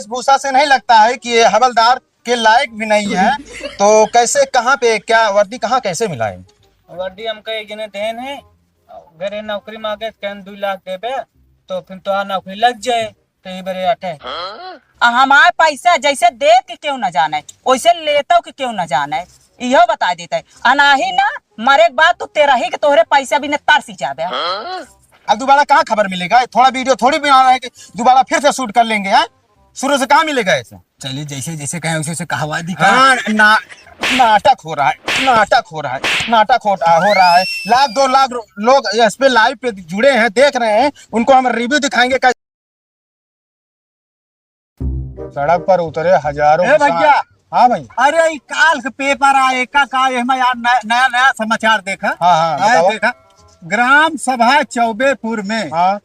वेशभूषा से नहीं लगता है कि ये हवलदार के लायक भी नहीं है। तो कैसे, कहाँ पे, क्या वर्दी कहाँ कैसे मिला है? वर्दी हमका एक जने देन है, घरे नौकरी मांगे कहन 2 लाख देबे तो फिर तो नौकरी लग जाए तो ये बड़े अटे। हमारे पैसा जैसे दे के क्यों न जाने, वैसे लेता कि क्यों न जाने, इहो बता देता है। अनाही ना मरे के बाद तो तेरा ही के तोहरे पैसा भी न तरसी जाबे। अब दोबारा कहाँ खबर मिलेगा? थोड़ा वीडियो थोड़ी बनाना है कि दोबारा फिर से शूट कर लेंगे। हैं शुरू से कहाँ मिलेगा ऐसे? चलिए जैसे जैसे कहे वैसे कहवा दिखा। हाँ, नाटक हो रहा है, नाटक हो रहा है, नाटक हो रहा है। लाख 2 लाख लोग इस पे लाइव पे जुड़े हैं, देख रहे हैं, उनको हम रिव्यू दिखाएंगे। सड़क पर उतरे हजारों भैया। हाँ भाई। अरे काल के पेपर आए का यार नया नया समाचार देखा। हाँ देखा ग्राम सभा चौबेपुर में हाँ।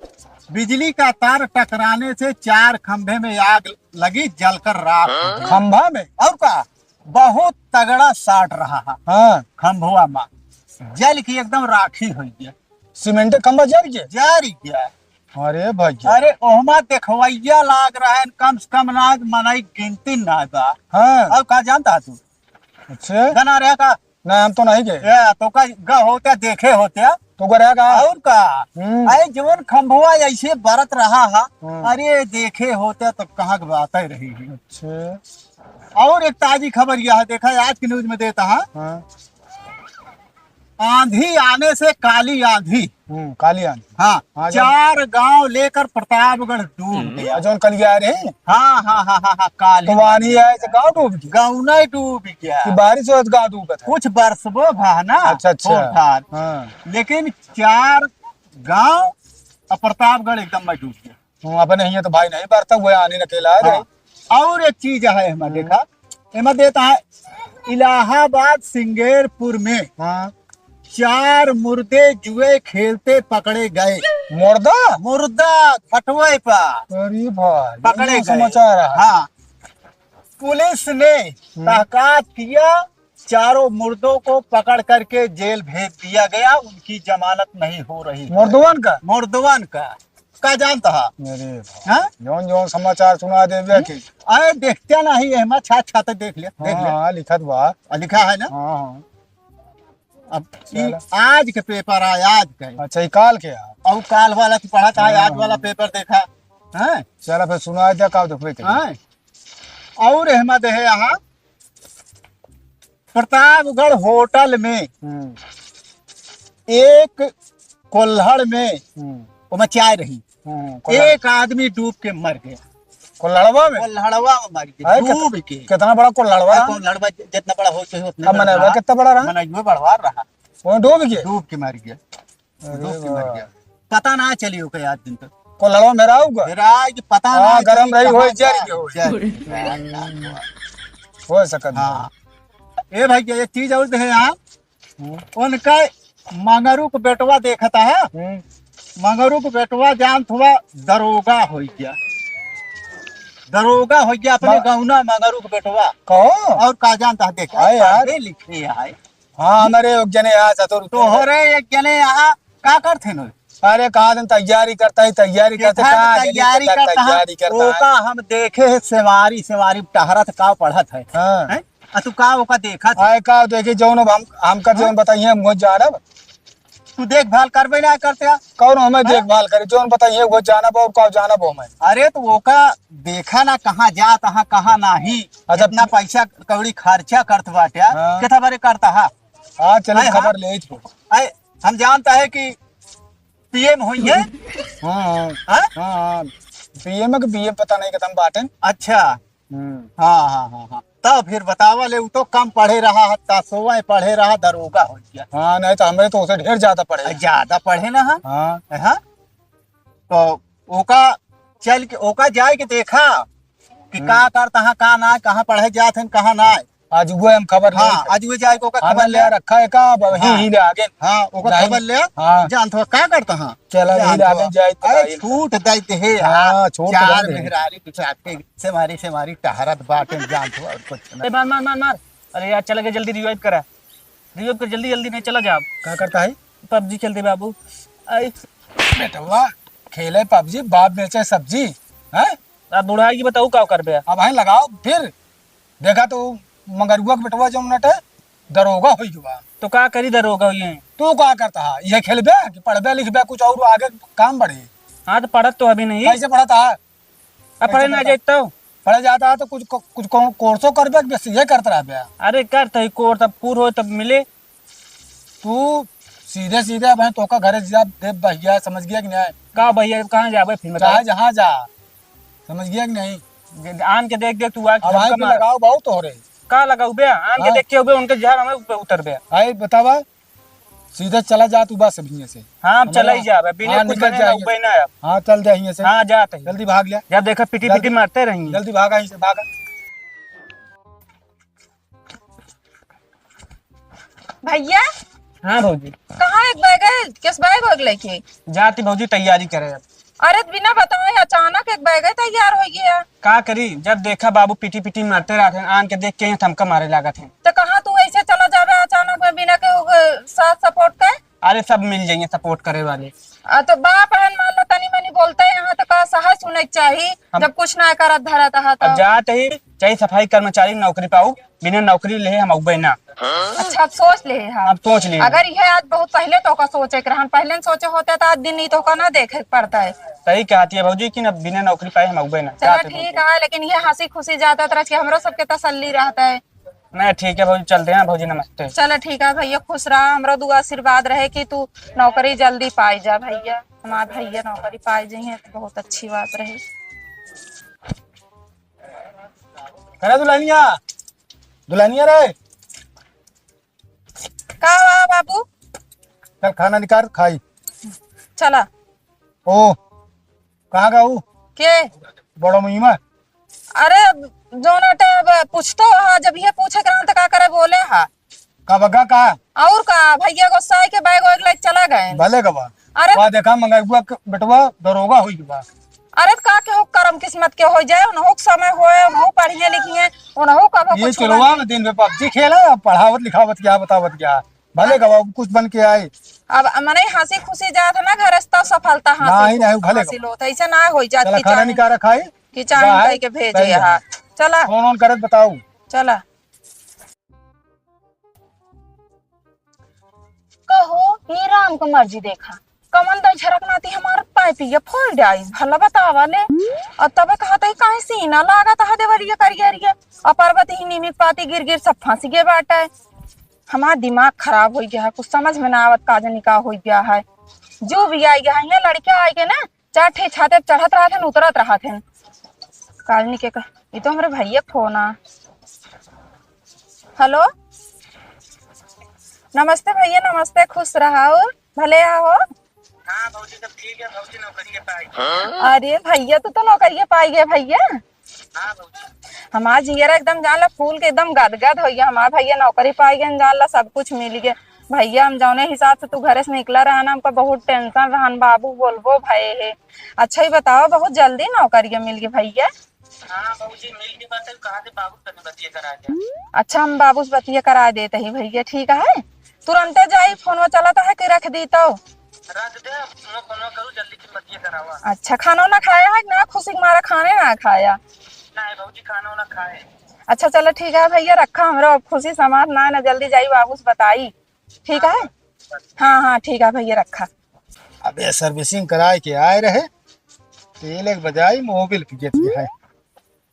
बिजली का तार टकराने से 4 खंभे में आग लगी, जलकर राख। खंभा में? और का बहुत तगड़ा साट रहा है। हाँ, खंभुआ में जल की एकदम राखी हुई है। सीमेंट खंभा जल गया? जारी गया। अरे भैया, अरे ओहमा देखवैया लाग रहा है, कम से कम नाग मनाई गिनती ना बा। हाँ। अब का जानता है तू? अच्छा, गना रहा का? ना हम तो नहीं गए। तो का ग होते देखे होते तो गया का? और का अरे जीवन खंभुआ ऐसे बरत रहा है। अरे देखे होते तो कहाँ की बात ही रही है। अच्छा। और एक ताजी खबर यह है, देखा है आज की न्यूज में देता है। हाँ। आंधी आने से काली आंधी। काली आंधी। हाँ, हाँ, 4 गांव लेकर प्रतापगढ़ डूब गया। जो कल गया रे। हाँ हाँ हाँ हाँ हाँ काली तो वानी है तो गाँव डूब गया? गाँव नहीं डूब गया, कि बारिश हो तो गाँव डूब गया? कुछ बरसबो भा ना। अच्छा अच्छा। हाँ। लेकिन 4 गांव और प्रतापगढ़ एकदम में डूब गया। अपने यहाँ तो भाई नहीं बरता हुआ, आने अकेला है। हाँ। और एक चीज है हमें देखा, हमें देता है इलाहाबाद सिंगेरपुर में हाँ। 4 मुर्दे जुए खेलते पकड़े गए। मुर्दा खटुए पर अरे भाई, पकड़े गए। समाचार है। हाँ, पुलिस ने तहकीकात किया, 4 मुर्दों को पकड़ करके जेल भेज दिया गया। उनकी जमानत नहीं हो रही। मुर्दवन का जानता है? अरे हाँ? जौन जौन समाचार सुना देवे के अरे देखते नहीं है, हम छात छाते देख लिया। हाँ, लिखत बा। लिखा है ना। हाँ। अब आज के पेपर आए, आज के। अच्छा, ये काल के है? और काल वाला तो पढ़ा था, आज वाला पेपर देखा है। चला फिर सुना दे का देखबे के। और अहमद है यहाँ प्रतापगढ़ होटल में एक कोल्हड़ में मचाई रही, एक आदमी डूब के मर गया। कोल्हड़वा में? कोल्हड़वा में मर गया डूब के। कितना बड़ा कोल्हड़वा? कोल्हड़वा जितना बड़ा हो चाहिए उतना मनवा कितना बड़ा रहा? मनवा बढ़वा रहा। वो डूब गया? डूब के मर गया। डूब के मर गया, पता ना चली हो आज दिन तक। कोल्हड़वा में रहा होगा? आज पता ना गरम रही हो, जर हो सकत। हाँ। ए भाई एक चीज और है यहाँ, उनका मंगरू को बेटवा देखता है। मंगरू को बेटवा जान थोड़ा दरोगा हो गया। दरोगा हो गया अपने गाँव ना, मंगरू को बेटवा। कहो और का जानता है? देखा यार लिखे है। हाँ, हमारे एक जने यहाँ चतुर तो हो रहे एक जने यहाँ का करते न? अरे कहा दिन तैयारी करता है, तैयारी करता है। हम देखे है सेवारी टहरत का पढ़त है। हाँ। तू का ओका देखा आए का देखे जौन हम कर जौन बताइए हम जानब। तू देखभाल करबे ना करते? कौन हमें देखभाल करे? जौन बताइए वो जानब और का जानब हो मैं। अरे तो वो का देखा ना कहाँ जाता है कहाँ नहीं। अपना पैसा कौड़ी खर्चा करत बाटे। कितना बारे करता है? हाँ चलिए खबर ले। हम जानता है कि पीएम हुई है। हाँ, पीएम के पीएम पता नहीं कितना बाटे। अच्छा। हाँ हाँ हाँ हाँ, तब फिर बतावा ले, तो कम पढ़े रहा, सोवा पढ़े रहा, दरोगा हो गया। हाँ, नहीं तो हमें तो उसे ढेर ज्यादा पढ़े ना। हाँ। हाँ, तो ओका चल के ओका जाए के देखा कि का करता है का ना, कहाँ पढ़े जाते हैं कहाँ ना। आज वो हम खबर ले। हाँ, आज वो जाए को खबर ले रखा है का वही ले आगे। हाँ, ओका खबर ले। हाँ, जान थोड़ा का करता है। चला यही आगे जाए। अरे छूट देते है। हाँ, छूट चार मेहरारी पिछाते से मारी टहरत बाटे जान थोड़ा कुछ ना। मार। अरे यार चला गया, जल्दी रिवाइव करा। रिवाइव कर जल्दी नहीं चला जा। क्या करता है? पबजी खेलते बाबू। बेटवा खेले पबजी, बाप बेचे सब्जी है। अब बुढ़ाई की बताऊ का कर बे। अब है लगाओ फिर देखा तो मगरुआ के बेटवा जो नटे दरोगा हुई बा। तो का करी दरोगा ये। तू का करता है ये खेलबे कि पढ़बे लिखबे कुछ और आगे काम बढ़े? हाँ तो पढ़त तो अभी नहीं। कैसे पढ़ता है? अब पढ़े ना जाए तो पढ़े जाता है तो कुछ कोर्सो करबे कि बस ये करता रह? अरे कर तो कोर तब पूर हो तब मिले। तू सीधे सीधे भाई तो का घरे जा दे भैया, समझ गया कि नहीं? का भैया कहाँ जाबे फिर चाहे जहाँ जा, समझ गया कि नहीं? आन के देख देख तू आ अब आए लगाओ बहुत तो हो रहे का लगाऊ बे आन के देख के उबे उनके जहर हमें उतर बे। भाई बतावा सीधे चला जा तू बस अभी से। हाँ हम चला ही जाबे बिना हाँ, कुछ निकल करे जाएंगे। उबे ना अब। हाँ चल जा यहीं से। हाँ जाते जल्दी भाग लिया। जब देखा पिटी पिटी मारते रहेंगे। जल्दी भागा यहीं से भागा। भैया हाँ भौजी कहाँ एक बैग है? किस बैग हो लेके? जाती भौजी तैयारी करे अब। अरे बिना बताए अचानक एक बैग है तैयार हो गया। का करी जब देखा बाबू पिटी पिटी मारते रहते आन के देख के यहाँ थमका मारे लागत है। तो कहाँ तू ऐसे चला जावे अचानक में बिना के साथ सपोर्ट के? अरे सब मिल जाएंगे सपोर्ट करे वाले। तो बाप बहन मान लो तनी मनी बोलते हैं यहाँ तो का सहज सुने के चाहिए जब कुछ ना करत धरत है तो। अब जाते ही चाहे सफाई कर्मचारी नौकरी पाऊ बिना नौकरी ले हम उबे ना। अच्छा अब सोच ले है। अब सोच ले अगर यह आज बहुत पहले तो का सोचे के रहन पहले सोचे होते तो आज दिन नहीं तो का ना देखे पड़ता है। सही कहती है भौजी कि न बिना नौकरी पाए हम उबे ना। चलो ठीक है लेकिन ये हंसी खुशी जाता तरह के हमरो सबके तसल्ली रहता है। नहीं ठीक है भौजी चलते हैं भौजी नमस्ते। चलो ठीक है भैया खुश रहा हमरो दुआ आशीर्वाद रहे कि तू नौकरी जल्दी पाई जा भैया। हमारे भैया नौकरी पाई जाइए तो बहुत अच्छी बात रही। अरे दुल्हनिया दुल्हनिया रे का हुआ बाबू? चल खाना निकाल खाई। चला। ओ कहाँ गऊ? के? बड़ो मुहिमा। अरे जो नाटे पूछतो हा जब ये पूछे करा तो का करे बोले हा का बगा का और का भैया गुस्सा के बैग वैग लेके चला गए। भले गवा। अरे वहाँ देखा मंगरुआ के बेटवा दरोगा हुई बा। अरे का के हो करम किस्मत के हो जाए उनहु के समय होए उनहु पढ़िए लिखिए उनहु का ये कुछ चलवा में दिन में पबजी खेला पढ़ावत लिखावत क्या बतावत क्या भले गवा कुछ बन के आए। अब मने हंसी खुशी जात है ना घर तो सफलता नहीं, नहीं, भले हासिल होता ऐसे ना हो जात चला की खाना निकाल खाई कि चाहे कह के भेजे हा। चला फोन ऑन करत बताऊ। चला। कहो ये राम का मर्जी देखा कमन दा झरकनाती हमार पाइप ये फोड़ डाई भला बतावा ले और तबे कहते काहे सीना लागत है देवरिया करियरिया और पर्वत ही निमिक पाती गिर गिर सब फांसी गए बाटे। हमारा दिमाग खराब हो गया है कुछ समझ में ना आवत काज निकाह हो गया है। जो भी आई गया ये लड़कियां आई के ना चार ठे छाते चढ़त रहा थे उतरत रहा थे कालनी के ये तो हमारे भैया फोन आ। हेलो नमस्ते भैया नमस्ते खुश रहा भले आओ। हाँ भौजी सब ठीक है भौजी नौकरी पाई। अरे भैया तो नौकरी पाई गए भैया। हाँ भौजी हमारा जियरा एकदम जानला फूल के एकदम गदगद हो गया हमारा भैया नौकरी पाई गए जानला सब कुछ मिल गया। भैया हम जौने हिसाब से तू घरे से निकला रहा ना हमको बहुत टेंशन रहन बाबू बोलबो भय है। अच्छा ही बताओ बहुत जल्दी नौकरी मिल गई भैया? हाँ भौजी मिल के बात कहा थे बाबू तक बतिया करा दिया। अच्छा हम बाबू से बतिया करा देते ही भैया ठीक है तुरंत जाई फोन चलाता है कि रख दी तो रख दे फोन करूँ जल्दी की बतिया करावा। अच्छा खाना ना खाया है ना खुशी के मारा खाने ना खाया? नहीं भौजी खाना वाना खाए। अच्छा चलो ठीक है भैया रखा हमरा खुशी समाज ना जल्दी जाई बाबू से बताई ठीक है। हाँ हाँ ठीक है भैया रखा। अबे सर्विसिंग कराए के आए रहे तेल एक बजाई मोबिल पिए है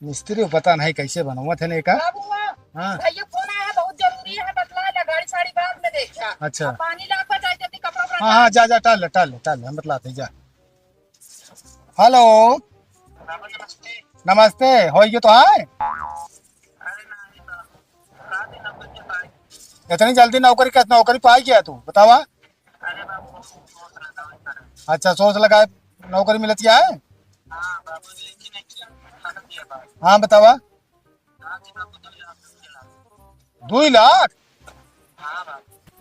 मिस्त्री को पता नहीं कैसे बनवा थे का। हाँ भैया फोन आया बहुत जरूरी है बतला ले गाड़ी साड़ी बाद में देखा। अच्छा पानी ला कर जाए जल्दी कपड़ा हाँ हाँ जा टाल हम बतलाते जा। हेलो नमस्ते हो गए तो आए इतनी जल्दी नौकरी पाई क्या तू बतावा? अच्छा सोच लगा नौकरी मिलत क्या है? हाँ बतावा। 2 लाख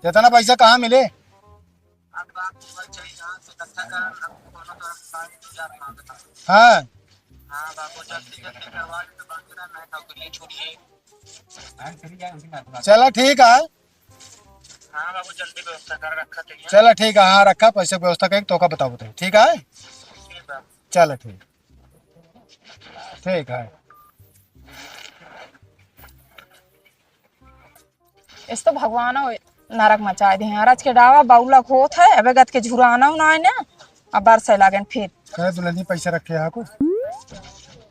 इतना पैसा कहाँ मिले? हाँ चलो ठीक है। हाँ बाबू जल्दी व्यवस्था कर रखा चाहिए। चलो ठीक है हाँ रखा पैसे की व्यवस्था कर तो का बताओ ठीक है। चलो ठीक। ठीक है। इस तो भगवान नरक मचा दे अरज के डावा बाउला होत है अबे गत के झुराना ना ने अब बरसे लागन फिर कहे दुल्हन पैसा रखे हैं कुछ?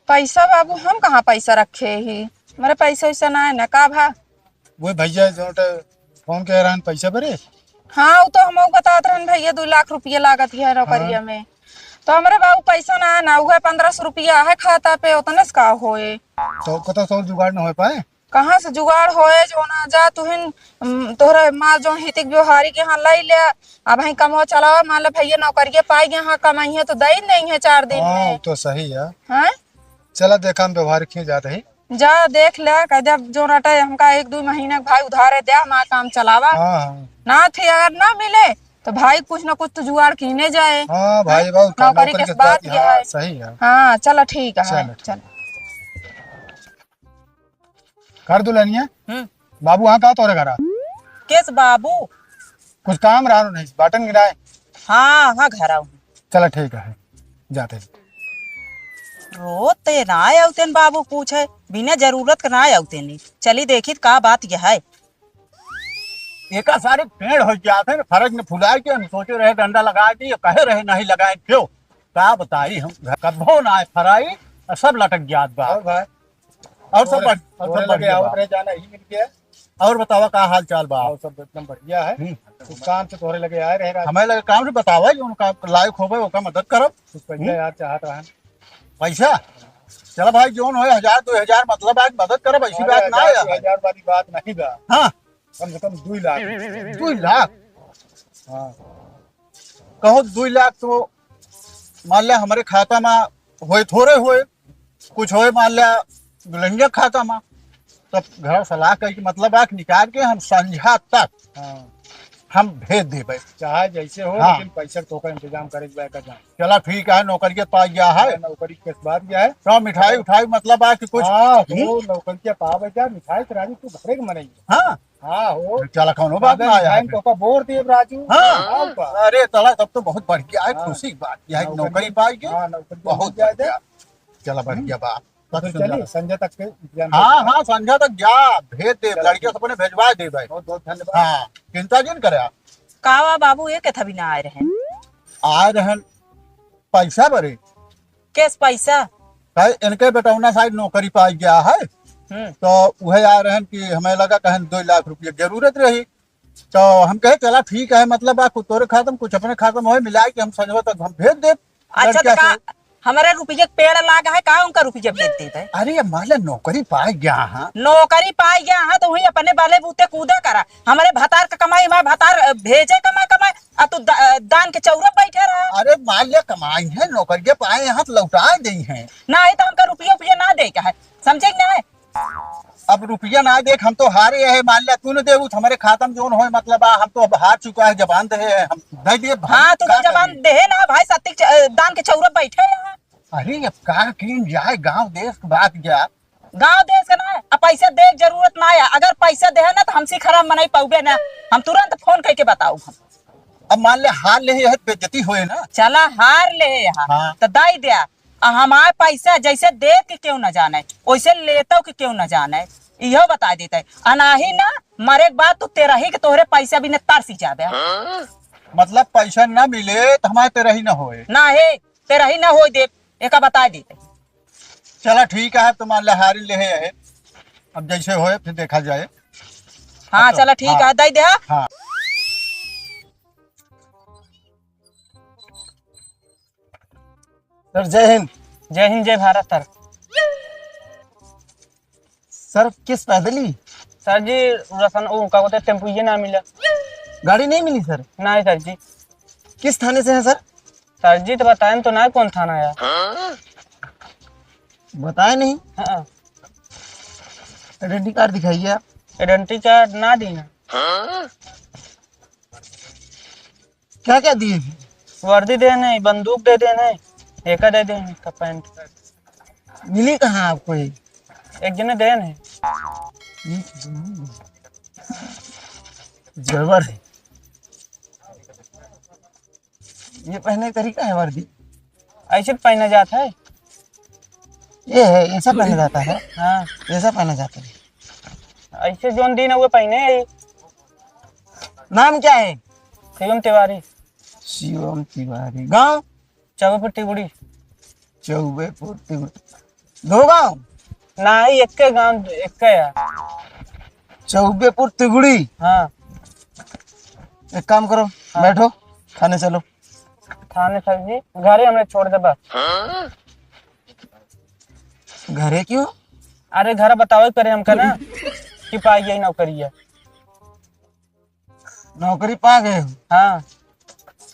पैसा बाबू हम कहाँ पैसा रखे ही मेरे पैसा वैसा ना है ना का भा वो भैया जो फोन कह रहा है पैसा भरे। हाँ वो तो हम बतात रहन भैया 2 लाख रुपया लागत है नौकरिया में तो हमारे बाबू पैसा ना है ना वो 1500 रुपया है खाता पे उतने से का होए तो कतो सौ जुगाड़ न हो पाए कहाँ से जुगाड़ होए जो ना जा तुहिन तोहरे माँ जो हितिक व्यवहारी के यहाँ लाई ले अब ही कमो चलाओ मान लो भैया नौकरिया पाई गए हाँ कमाई है तो दई नहीं है 4 दिन हाँ में तो सही है। हैं चला देखा हम व्यवहार क्यों जाते हैं। जा देख ले कह दे जो रटे हमका 1-2 महीने का भाई उधारे दे हमारा काम चलावा हाँ हाँ ना थी अगर ना मिले तो भाई कुछ ना कुछ तो जुगाड़ कीने जाए हाँ भाई बहुत नौकरी के बात हाँ, यह है सही है। हाँ चलो ठीक है चलो, चल कर दुल्हनिया बाबू हाँ कहा तोरे घर केस बाबू कुछ काम रहा नहीं बटन गिराए। हाँ हाँ घर आऊ चला ठीक है जाते हैं। रोते ना आउतेन बाबू पूछे बिना जरूरत के ना आउतेन चली देखी का बात यह है। एका सारे पेड़ हो जाते हैं फर्क ने फुलाए के हम सोचे रहे डंडा लगाए के कहे रहे नहीं लगाए क्यों का बताई हम कभो ना आए फराई और सब लटक जात बा और भाई और सब बढ़िया बा। रहे जाना ही मिल गया और बतावा का हाल चाल बा और सब एकदम बढ़िया है। कुछ काम से तोरे लगे आए रहे हमें लगे काम से बतावा जो उनका लायक होवे ओका मदद करब कुछ पैसा यार चाहत रहा पैसा चलो भाई जोन हो 1000-2000 मतलब आज मदद करब ऐसी बात ना है 1000 वाली बात नहीं बा हाँ कम से कम 2 लाख 2 लाख हाँ कहो 2 लाख तो मान लिया हमारे खाता में होए थोड़े होए कुछ होए मान लिया दुल्हनिया खाता में तब घर सलाह करके मतलब आख निकाल के हम संझा तक हाँ हम भेज देबे चाहे जैसे हो हाँ। लेकिन पैसा तो का इंतजाम करे का जाए। चला ठीक है नौकरी के पास गया है नौकरी के बाद गया है तो मिठाई उठाई मतलब आ कि कुछ हाँ हो नौकरी के पावे जा मिठाई तो राजू तू घरे के मनाई हाँ हाँ हो चला कौनो बात ना आया है तो का बोर दिए राजू हाँ बा। अरे चला तब तो बहुत बढ़िया है हाँ। खुशी की बात यह है नौकरी पाई के हाँ नौकरी बहुत जाए बढ़िया चला बढ़िया बात तो चलिए संजय तक के इंतजाम हाँ हाँ संझा तक जा भेज दे लड़के अपने भेजवा दे भाई बहुत बहुत धन्यवाद। हाँ चिंता जिन करे आप कावा बाबू ये के थभी ना आए रहे आए रहन पैसा भरे केस पैसा कहे इनके बेटौना साइड नौकरी पाई गया है तो वह आ रहन कि हमें लगा कहन 2 लाख रुपया जरूरत रही तो हम कहे चला ठीक है मतलब आप तोरे खातम कुछ अपने खातम हो मिला के हम संजवा तक हम भेज दे अच्छा तो का हमारे रुपये पेड़ लागा है का उनका रुपया भेज देते है अरे ये मान नौकरी पाई गया हाँ नौकरी पाई गया हाँ तो वही अपने बाले बूते कूदा करा हमारे भतार का कमाई हमारे भतार भेजे कमाए अब तू दान के चौरा बैठे रहा अरे मान लिया कमाई है नौकरी के पाए यहाँ तो लौटा दी है ना ही तो हमका रुपया ना दे का है समझे ना है अब रुपया ना देख हम तो हारे है मान लिया तूने दे हमारे खाता में जोन हो मतलब हम तो अब हार चुका है जबान दे हम दे दिए हाँ तू तो जबान दे ना भाई सत्य दान के चौरा बैठे यहाँ अरे अब का किन जाए गांव देश की बात क्या गांव देश का ना है अब पैसा दे के जरूरत ना है अगर पैसा दे है ना तो हमसे खराब मनाई पाओगे ना हम तुरंत फोन करके बताऊ हम अब मान ले हार ले है बेइज्जती होए ना चला हार ले यहाँ हाँ। तो दाई दिया हमारे पैसा जैसे दे के क्यों न जाना है वैसे लेता के क्यों न जाना है इहो बता देता है अनाही ना मरे के बाद तू तेरा ही के तोहरे पैसा भी न तरसी जाबे मतलब पैसा ना मिले तो हमारे तेरा ही ना होए ना है तेरा ही ना हो दे एक बता देते चला ठीक है तो मान ले हारी ले है अब जैसे होए फिर देखा जाए हाँ चला ठीक है दई दे हाँ सर जय हिंद। जय हिंद जय भारत सर। सर किस पैदली सर जी रसन वो का बोलते टेम्पू ये ना मिला गाड़ी नहीं मिली सर? ना है सर जी। किस थाने से है सर? सर जी तो बताएं तो ना कौन थाना है। बताए नहीं। हाँ आइडेंटिटी कार्ड दिखाइए आप। आइडेंटिटी कार्ड ना दी ना। क्या क्या दिए? वर्दी दे नहीं बंदूक दे देने एक दे देने का पैंट मिली कहाँ आपको? एक जने दे नहीं गड़बड़ है। ये पहनने का तरीका है वर्दी? ऐसे पहना जाता है। ये है, ऐसा पहना जाता है, हाँ ऐसा पहना जाता है। ऐसे जोन दिन हुए पहने है। नाम क्या है? शिवम तिवारी, शिवम तिवारी। गांव? चौबेपुर टिगुड़ी। चौबेपुर तिगुड़ी। दो गांव? ना ही एक के गांव, एक का यार। चौबेपुर तिगुड़ी। हाँ एक काम करो, बैठो, खाने चलो। थाने सर जी घर ही हमने छोड़ दे बस। घरे क्यों? अरे घर बताओ करे हमका ना कि पाई यही नौकरी है। नौकरी पा गए हो? हाँ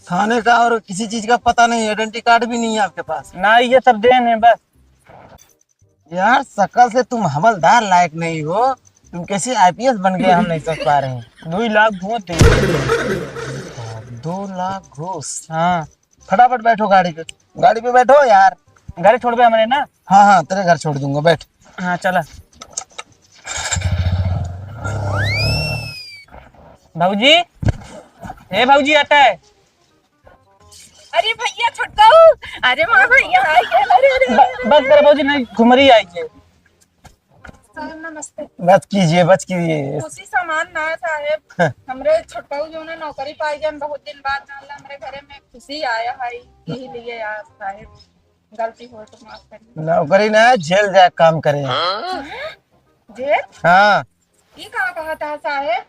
थाने का और किसी चीज का पता नहीं, आइडेंटिटी कार्ड भी नहीं है आपके पास? ना ये सब देन है बस। यार शकल से तुम हवलदार लायक नहीं हो, तुम कैसे आईपीएस बन गए हम नहीं समझ पा रहे हैं। 2 लाख घूस दे। 2 लाख घूस? हाँ फटाफट बैठो गाड़ी पे, गाड़ी पे बैठो यार। घर छोड़ दे हमारे ना। हाँ हाँ, तेरे घर छोड़ दूंगा, बैठ। हाँ चला। भाऊजी, ए भाऊजी आता है। अरे भैया छोटका, अरे माँ भैया आई है। अरे अरे बस तेरे भाऊजी नहीं घुमरी आई है। साहब नमस्ते। बच कीजिए, बच कीजिए। उसी सामान ना साहेब, हमरे छोटका जो ने नौकरी पाई जन बहुत दिन बाद जानला हमरे घरे में खुशी आया है, यही लिए यार साहेब, गलती हो तो माफ करिए। नौकरी ना, जेल जा काम करे। जेल? हाँ। ये कहा था साहेब,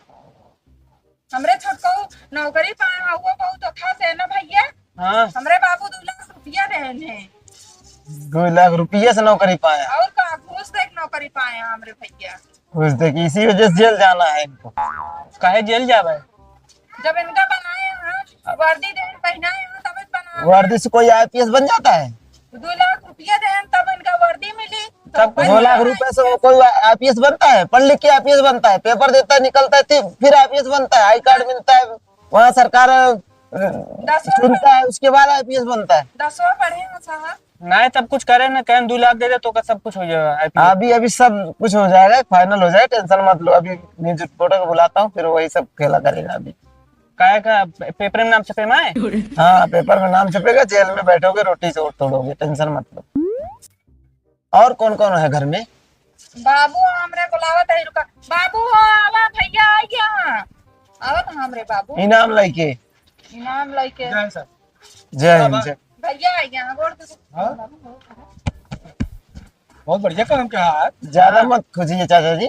हमरे छोटका नौकरी पाया हुआ बहुत अच्छा से ना भैया। हाँ हमरे बाबू 2 लाख रुपया देन है 2 लाख रुपये से नौकरी पाया? और का घूस देख नौकरी पाया हमरे भैया। घूस दे के इसी वजह से जेल जाना है इनको। काहे जेल जावे? जब इनका बनाए हैं वर्दी देन पहनाए हैं तब बना। वर्दी से कोई आईपीएस बन जाता है? 2 लाख रुपया देन तब इनका वर्दी मिली। तब 2 लाख रुपए से कोई आईपीएस बनता है? पढ़ लिख के आईपीएस बनता है, पेपर देता है, निकलता है, फिर आईपीएस बनता है, आई कार्ड मिलता है, वहाँ सरकार चुनता है, उसके बाद आईपीएस बनता है। 10वां पढ़े हैं साहब। नहीं तब कुछ करे ना, कहें 2 लाख दे दे तो का सब कुछ हो जाएगा। अभी अभी सब कुछ हो जाएगा, फाइनल हो जाएगा, टेंशन मत लो। अभी न्यूज रिपोर्टर को बुलाता हूँ, फिर वही सब खेला करेगा। अभी काहे का पेपर में नाम छपे माए? हाँ, पेपर में नाम छपेगा, जेल में बैठोगे, रोटी से तोड़ोगे, टेंशन मत लो। और कौन कौन है घर में? बाबू हमरे बुलावत है, रुका बाबू आवा भैया आ गया। आवत हमरे बाबू इनाम लाइके। इनाम लेके जय हिंद। जय। भैया आ गया बोल दे। बहुत बढ़िया काम क्या है। ज्यादा मत खुजिए चाचा जी,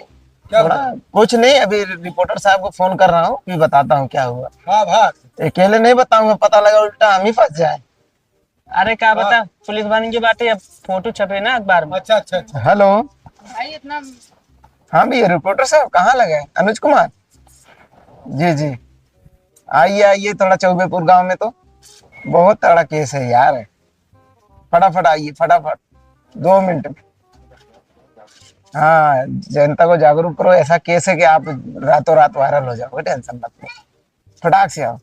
थोड़ा कुछ नहीं। अभी रिपोर्टर साहब को फोन कर रहा हूँ, फिर बताता हूँ क्या हुआ। हाँ भाग। अकेले नहीं बताऊंगा, पता लगा उल्टा हम ही फंस जाए। अरे क्या बता, पुलिस बन की बात है, अब फोटो छपे ना अखबार में। अच्छा अच्छा अच्छा। हेलो, भाई इतना हाँ भैया रिपोर्टर साहब कहाँ लगे? अनुज कुमार जी जी, आइए आइए, थोड़ा चौबेपुर गांव में तो बहुत तगड़ा केस है यार। फटाफट आइए, फटाफट 2 मिनट में। हाँ, जनता को जागरूक करो, ऐसा केस है कि आप रातों रात वायरल हो जाओगे, टेंशन मत लो, फटाक से आओ।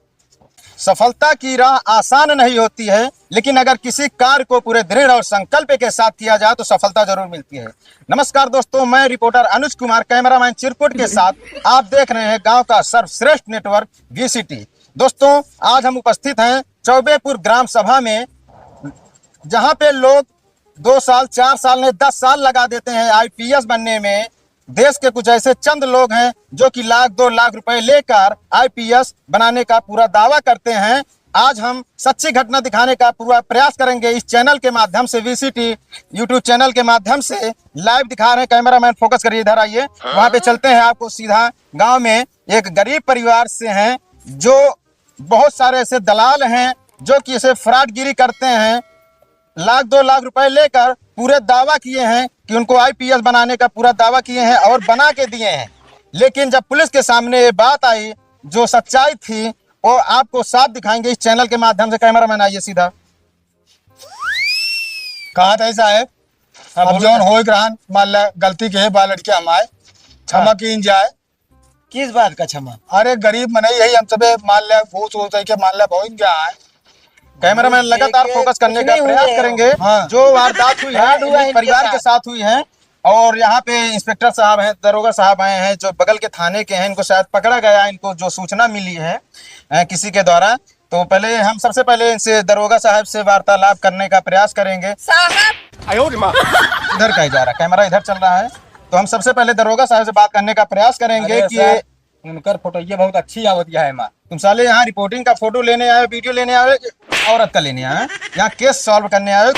सफलता की राह आसान नहीं होती है, लेकिन अगर किसी कार्य को पूरे दृढ़ और संकल्प के साथ किया जाए तो सफलता जरूर मिलती है। नमस्कार दोस्तों, मैं रिपोर्टर अनुज कुमार, कैमरामैन चिरकुट के साथ आप देख रहे हैं गांव का सर्वश्रेष्ठ नेटवर्क वीसीटी। दोस्तों, आज हम उपस्थित हैं चौबेपुर ग्राम सभा में, जहां पे लोग 2 साल 4 साल नहीं 10 साल लगा देते हैं आईपीएस बनने में। देश के कुछ ऐसे चंद लोग हैं जो कि 1-2 लाख रुपए लेकर आईपीएस बनाने का पूरा दावा करते हैं। आज हम सच्ची घटना दिखाने का पूरा प्रयास करेंगे इस चैनल के माध्यम से, वीसीटी यूट्यूब चैनल के माध्यम से लाइव दिखा रहे हैं। कैमरामैन फोकस करिए, इधर आइए, वहां पे चलते हैं आपको सीधा। गांव में एक गरीब परिवार से हैं, जो बहुत सारे ऐसे दलाल हैं जो कि इसे फ्रॉडगिरी करते हैं। 1-2 लाख रुपए लेकर पूरे दावा किए हैं कि उनको आईपीएस बनाने का पूरा दावा किए हैं और बना के दिए हैं। लेकिन जब पुलिस के सामने ये बात आई, जो सच्चाई थी वो आपको साफ दिखाएंगे इस चैनल के माध्यम से। कैमरामैन आइए सीधा। कहा था साहब, अब जौन हो ग्रहण मान ला गलती के है, बा लड़के हमारे क्षमा की जाए। किस बात का क्षमा? अरे गरीब मने यही हम सबे मान लिया घूस वूस के मान लिया बहुत गया है। कैमरामैन लगातार फोकस करने का प्रयास करेंगे। हाँ। जो वारदात हुई है इन्हीं परिवार के साथ हुई है, और यहाँ पे इंस्पेक्टर साहब हैं, दरोगा साहब आए हैं जो बगल के थाने के हैं। इनको शायद पकड़ा गया, इनको जो सूचना मिली है किसी के द्वारा, तो पहले हम सबसे पहले इनसे दरोगा साहब से वार्तालाप करने का प्रयास करेंगे। साहब इधर कहीं जा रहा है, कैमरा इधर चल रहा है, तो हम सबसे पहले दरोगा साहब से बात करने का प्रयास करेंगे कि ये उनकर फोटो ये बहुत अच्छी आवत है माँ। तुम साले यहाँ रिपोर्टिंग का फोटो लेने आए, वीडियो लेने आए, औरत का लेने आए, यहाँ केस सॉल्व करने आए,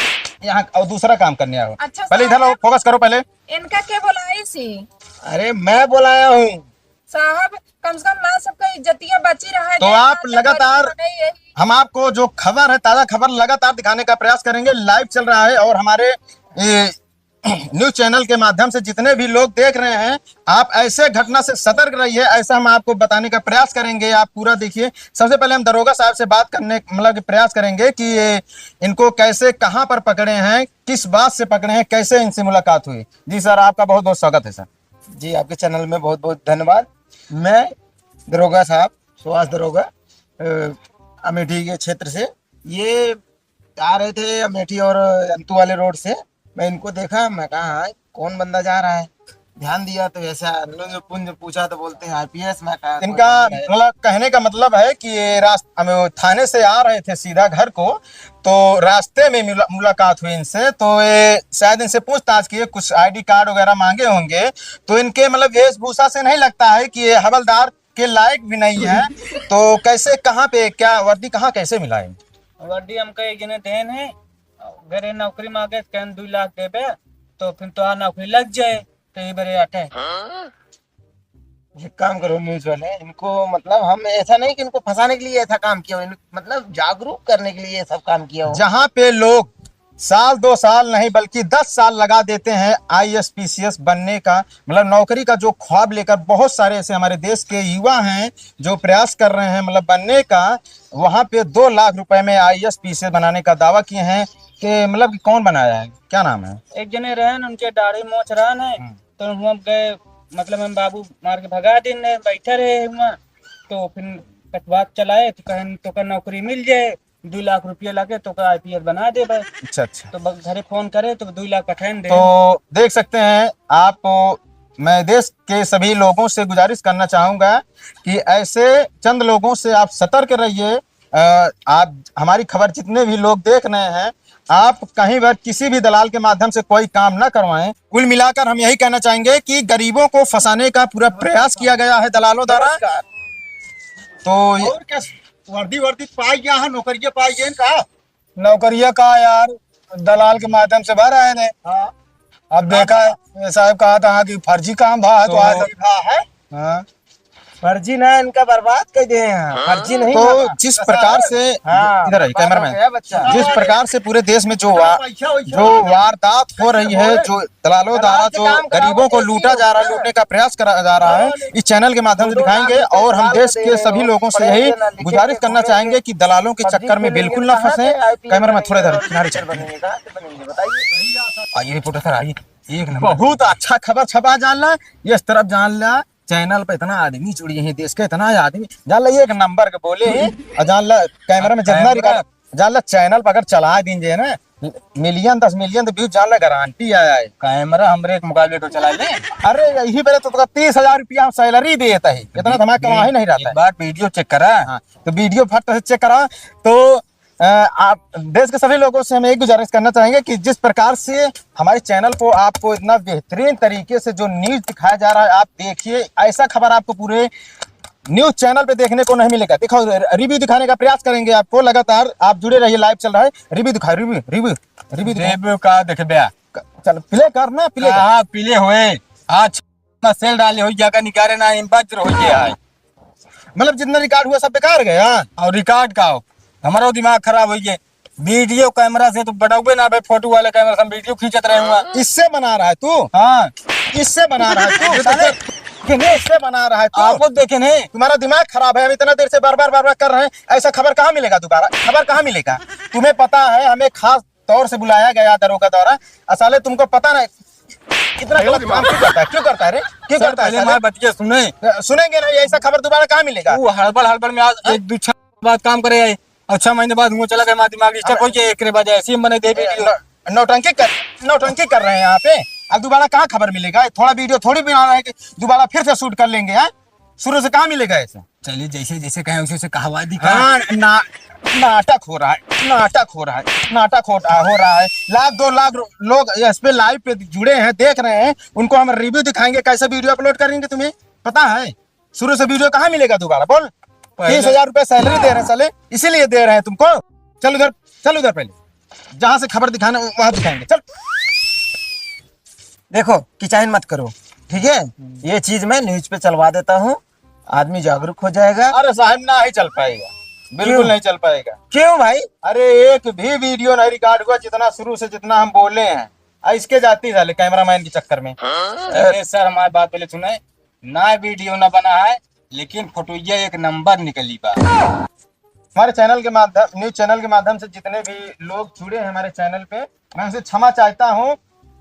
यहाँ और दूसरा काम करने आए। अच्छा, पहले इधर आओ, फोकस करो पहले। इनका क्या बुलाई सी? अरे मैं बुलाया हूँ। साहब कम से कम ना सबका इज्जतिया बची रहा है। तो आप लगातार हम आपको जो खबर है, ताजा खबर लगातार दिखाने का प्रयास करेंगे। लाइव चल रहा है और हमारे न्यूज चैनल के माध्यम से जितने भी लोग देख रहे हैं, आप ऐसे घटना से सतर्क रहिए, ऐसा हम आपको बताने का प्रयास करेंगे। आप पूरा देखिए। सबसे पहले हम दरोगा साहब से बात करने मतलब प्रयास करेंगे कि ये इनको कैसे, कहां पर पकड़े हैं, किस बात से पकड़े हैं, कैसे इनसे मुलाकात हुई। जी सर, आपका बहुत बहुत स्वागत है सर। जी आपके चैनल में बहुत बहुत धन्यवाद। मैं दरोगा साहब, सुहास दरोगा, अमेठी के क्षेत्र से, ये आ रहे थे अमेठी और अंतु वाले रोड से। मैं इनको देखा, मैं कहा हाँ कौन बंदा जा रहा है, ध्यान दिया तो ऐसा पुंज पूछा तो बोलते हैं आईपीएस। मैं कहा इनका मतलब कहने का मतलब है कि ये रास्ते थाने से आ रहे थे सीधा घर को, तो रास्ते में मुलाकात हुई इनसे, तो ये शायद इनसे पूछताछ किए, कुछ आईडी कार्ड वगैरह मांगे होंगे। तो इनके मतलब वेशभूषा से नहीं लगता है कि ये हवलदार के लायक भी नहीं है। तो कैसे, कहाँ पे, क्या वर्दी कहाँ कैसे मिला है? वर्दी हमका एक जने देन है, घरे नौकरी मांगे, 2 लाख देबे तो फिर तो नौकरी लग जाए, तो ये बड़े आटे। एक काम करो न्यूज वाले, इनको मतलब हम ऐसा नहीं कि इनको फंसाने के लिए ऐसा काम किया हो, मतलब जागरूक करने के लिए ये सब काम किया हो। जहाँ पे लोग साल 2 साल नहीं बल्कि 10 साल लगा देते हैं आईएएस पीसीएस बनने का, मतलब नौकरी का जो ख्वाब लेकर बहुत सारे ऐसे हमारे देश के युवा हैं जो प्रयास कर रहे हैं मतलब बनने का, वहाँ पे 2 लाख रुपए में आईएएस पीसीएस बनाने का दावा किए हैं। कि मतलब कि कौन बनाया है, क्या नाम है? एक जने रहन, उनके दाढ़ी मोछ रहन है, तो हम गए, मतलब हम बाबू मार के भगा दिन बैठे रहे वहाँ, तो फिर बात चलाए तो कहन तो का नौकरी मिल जाए, 2 लाख रुपया लगे तो का आईपीएस बना दे भाई। अच्छा अच्छा। तो घरे फोन करे तो 2 लाख पठान दे। तो देख सकते हैं आप, मैं देश के सभी लोगों से गुजारिश करना चाहूंगा कि ऐसे चंद लोगों से आप सतर्क रहिए। आप हमारी खबर जितने भी लोग देख रहे हैं, आप कहीं पर किसी भी दलाल के माध्यम से कोई काम ना करवाएं। कुल मिलाकर हम यही कहना चाहेंगे कि गरीबों को फंसाने का पूरा प्रयास किया गया है दलालों द्वारा। तो और क्या वर्दी वर्दी पाई गया है, नौकरिया पाई गए इनका? नौकरिया का यार दलाल के माध्यम से भर आए ने। हाँ अब देखा है साहब, कहा था कि फर्जी काम भा तो आज है। हाँ फर्जी ना इनका बर्बाद कर दिए हैं, फर्जी नहीं। तो जिस प्रकार से इधर आइए कैमरा मैन, बच्चा जिस प्रकार से पूरे देश में जो वारदात हो रही है, जो दलालों द्वारा जो गरीबों को लूटा जा रहा है, लूटने का प्रयास करा जा रहा है, इस चैनल के माध्यम से दिखाएंगे। और हम देश के सभी लोगों से यही गुजारिश करना चाहेंगे कि दलालों के चक्कर में बिल्कुल ना फंसे। कैमरा मैन थोड़ा इधर किनारे चलिए, आइए रिपोर्टर सर आइए। एक नंबर बहुत अच्छा खबर छपा, जानला इस तरफ जानला, चैनल पे इतना आदमी जुड़ी है, देश के इतना आदमी जान ला, एक नंबर के बोले और जान ला कैमरा में जितना रिकॉर्ड जान ला, चैनल पर अगर चला दीजिए ना, मिलियन 10 मिलियन तो व्यूज जान ला गारंटी आया है। कैमरा हमरे एक मुकाबले तो चला ले। अरे यही पहले तो 30,000 रुपया सैलरी देता है, इतना तो हमारा कमा ही नहीं रहता है। बार वीडियो चेक करा। हाँ, तो वीडियो फट से चेक करा। तो आप देश के सभी लोगों से हम एक गुजारिश करना चाहेंगे कि जिस प्रकार से हमारे चैनल को आपको इतना बेहतरीन तरीके से जो न्यूज दिखाया जा रहा है, आप देखिए, ऐसा खबर आपको पूरे न्यूज चैनल पे देखने को नहीं मिलेगा। दिखाओ, रिव्यू दिखाने का प्रयास करेंगे आपको, लगातार आप जुड़े रहिए, लाइव चल रहा है। रिव्यू दिखाओ, रिव्यू का देखे बया, चल प्ले करना, प्ले हाँ पीले हुए आज सेल डाले हो जाकर निकाले ना, वज्र हो गया है, मतलब जितना रिकॉर्ड हुआ सब बेकार गया। और रिकॉर्ड का हो, हमारा दिमाग खराब हो गया। वीडियो कैमरा से तो बढ़ाओगे ना भाई, फोटो वाले कैमरा से हम वीडियो खींचत रहे हुआ। इससे बना रहा है तू? हाँ इससे बना रहा है तू? साले इससे बना रहा है तू? आपको देखे नहीं, तुम्हारा दिमाग खराब है। हम इतना देर से बार बार कर रहे हैं, ऐसा खबर कहाँ मिलेगा दोबारा? खबर कहाँ मिलेगा? तुम्हें पता है हमें खास तौर से बुलाया गया दरोगा द्वारा, असाले तुमको पता नहीं इतना गलत काम क्यों करता है? क्यों करता है रे? क्यों करता है? हमारे बच्चे सुनेंगे नहीं, ऐसा खबर दोबारा कहाँ मिलेगा? वो हड़बड़ में आज 1-2 बात काम करे आए, 6 महीने बाद मुँह चला गया, हमारा दिमाग स्टक हो गया, एक वजह ऐसी बने दे वीडियो। नौटंकी कर रहे हैं यहाँ पे। अब दोबारा कहाँ खबर मिलेगा? थोड़ा वीडियो थोड़ी बना रहे हैं कि दोबारा फिर से शूट कर लेंगे। हैं शुरू से कहाँ मिलेगा ऐसा? चलिए जैसे जैसे कहें वैसे वैसे कहवा दिखा। हाँ नाटक हो रहा है, नाटक हो रहा है, नाटक हो रहा है। लाख 2 लाख लोग इस पे लाइव पे जुड़े हैं, देख रहे हैं। उनको हम रिव्यू दिखाएंगे, कैसा वीडियो अपलोड करेंगे तुम्हें पता है? शुरू से वीडियो कहाँ मिलेगा दोबारा बोल? 30,000 रुपए सैलरी दे रहे हैं साले, इसीलिए दे रहे हैं तुमको। चल उधर, चल उधर, पहले जहां से खबर दिखाना वहां दिखाएंगे। चल देखो किचाइन मत करो, ठीक है? ये चीज मैं न्यूज पे चलवा देता हूँ, आदमी जागरूक हो जाएगा। अरे साहब ना ही चल पाएगा, बिल्कुल क्यों? नहीं चल पाएगा। क्यों भाई? अरे एक भी वीडियो नहीं रिकॉर्ड हुआ, जितना शुरू से जितना हम बोले हैं। इसके जाती साले कैमरामैन के चक्कर में। अरे सर हमारी बात पहले सुने ना, वीडियो ना बना है लेकिन फोटोइया एक नंबर निकली बा। हमारे चैनल के माध्यम, न्यूज चैनल के माध्यम से जितने भी लोग जुड़े हैं हमारे चैनल पे, मैं उनसे क्षमा चाहता हूँ।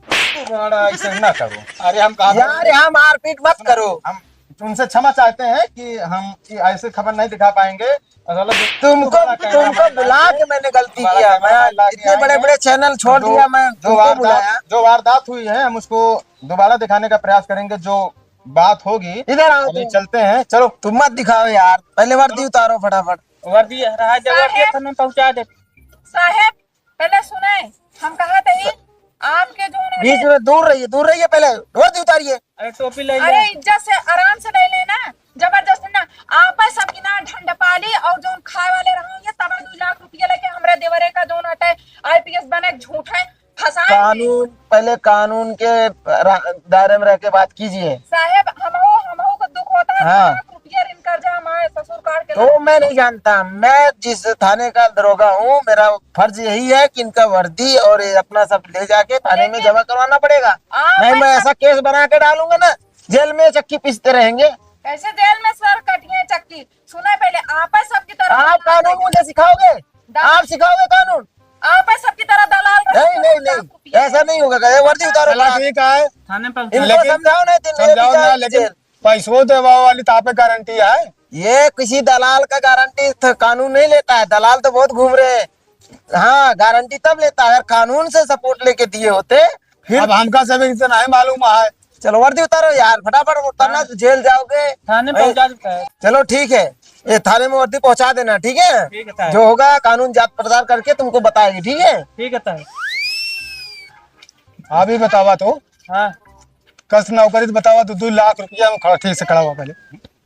तुम्हारा ऐसे ना करो। अरे हम कहा यार यहाँ मारपीट मत करो। हम उनसे क्षमा चाहते हैं कि हम ऐसे खबर नहीं दिखा पाएंगे। तुमको बुला के मैंने गलती किया। मैं इतने बड़े बड़े चैनल छोड़ दिया, मैं तुमको बुलाया। जो वारदात हुई है हम उसको दोबारा दिखाने का प्रयास करेंगे। जो बात होगी इधर आओ, अभी चलते हैं। चलो तुम मत दिखाओ यार, पहले वर्दी उतारो फटाफट। वर्दी रहा जब हमें पहुंचा दे। साहेब पहले सुने, हम कहा थे आपके जो बीच में दूर रहिए, पहले वर्दी उतारिए। अरे टोपी ले अरे इज्जत से आराम से नहीं लेना, जबरदस्ती ना। आप सबकी ना ढंड पाली और जो खाए वाले रहेंगे तब 2 लाख रुपया लेके हमरे देवरे का जो हटे IPS बने झूठ है फसाए। कानून, पहले कानून के दायरे में रह के बात कीजिए। साहेब हमो को दुख होता है। हाँ। 2 लाख रुपया ऋण कर्जा हमारे ससुर काट के तो मैं नहीं जानता, मैं जिस थाने का दरोगा हूँ, मेरा फर्ज यही है कि इनका वर्दी और ये अपना सब ले जाके थाने में जमा करवाना पड़ेगा। नहीं मैं ऐसा केस बना के डालूंगा ना, जेल में चक्की पीसते रहेंगे। कैसे जेल में सर कटिए चक्की। सुने पहले आप सबकी तरह आप कानून मुझे सिखाओगे? आप सिखाओगे कानून? आप सबकी तरह दलाल नहीं, ऐसा नहीं होगा। वर्दी उतारो, ठीक है, थाने पहुंचा। इनको समझाओ नहीं तो ये भी समझाओ ना, जाएंगे लेकिन जेल। पैसों देवा वाली तो आप गारंटी है। ये किसी दलाल का गारंटी कानून नहीं लेता है। दलाल तो बहुत घूम रहे हैं। हाँ, गारंटी तब लेता है अगर कानून से सपोर्ट लेके दिए होते फिर। अब हमका सब इतना नहीं मालूम है। चलो वर्दी उतारो यार, फटाफट उतारना, तो जेल जाओगे। थाने पहुंचा देता है। चलो ठीक है, ये थाने में वर्दी पहुंचा देना, ठीक है? ठीक है साहब। जो होगा कानून जांच पड़ताल करके तुमको बताएगी, ठीक है? ठीक है साहब। अभी बतावा तो हाँ कस नौकरी तो बतावा। 2 लाख रुपया में खड़ा ठीक से खड़ा हुआ पहले।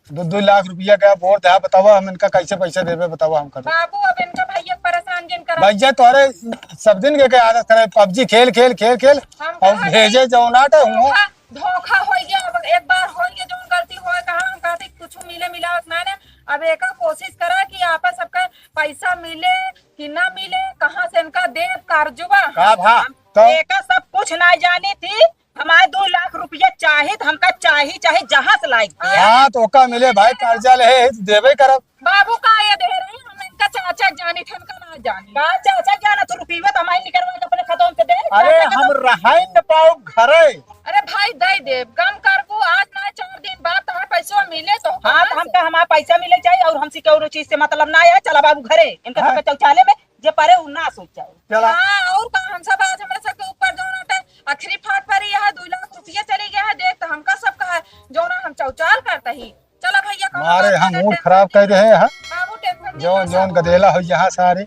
2 लाख रुपया का वोट है, बतावा हम इनका कैसे पैसा देवे, बतावा हम कर। बाबू अब इनका भैया परेशान जिन करा। भैया तोरे सब दिन के आदत करे, PUBG खेल खेल खेल खेल और भेजे जौनाट हूँ। धोखा हो गया। अब एक बार हो गया जो गलती हो कहा हम कहते कुछ मिले मिला मैंने। अब एक कोशिश करा कि आप सबका पैसा मिले कि ना मिले, कहाँ से इनका दे कार्जुबा। तो एक सब कुछ ना जानी थी। हमारे 2 लाख रुपया चाहिए, हमका चाहे जहाँ से लायक दिया। हाँ तो का मिले भाई, कर्जा ले देवे करब। बाबू का ये दे रहे हैं, हम इनका चाचा जानी थे इनका ना जानी। का चाचा जाना तो रुपये तो हमारे निकलवा के अपने खतों से दे। अरे हम रहाई न पाओ घरे। अरे भाई दे दे गम कर को आज ना 4 दिन बाद तुम्हारा पैसा मिले तो। हाँ तो हमका हमारा पैसा मिले चाहिए और हमसे क्यों चीज से मतलब ना है। चला बाबू घरे, इनका सबका शौचालय में जे पारे उ ना सोचा। चला हाँ और कहा हम सब आज हमारे सबके ऊपर जो ना आखिरी फाट पर यह 2 लाख रुपया चली गया है। देख तो हमका सब कहा जो ना हम चौचाल करता ही। चला भैया मारे हम मूड खराब कर रहे हैं। बाबू टेंशन जौन गदेला हो यहाँ सारे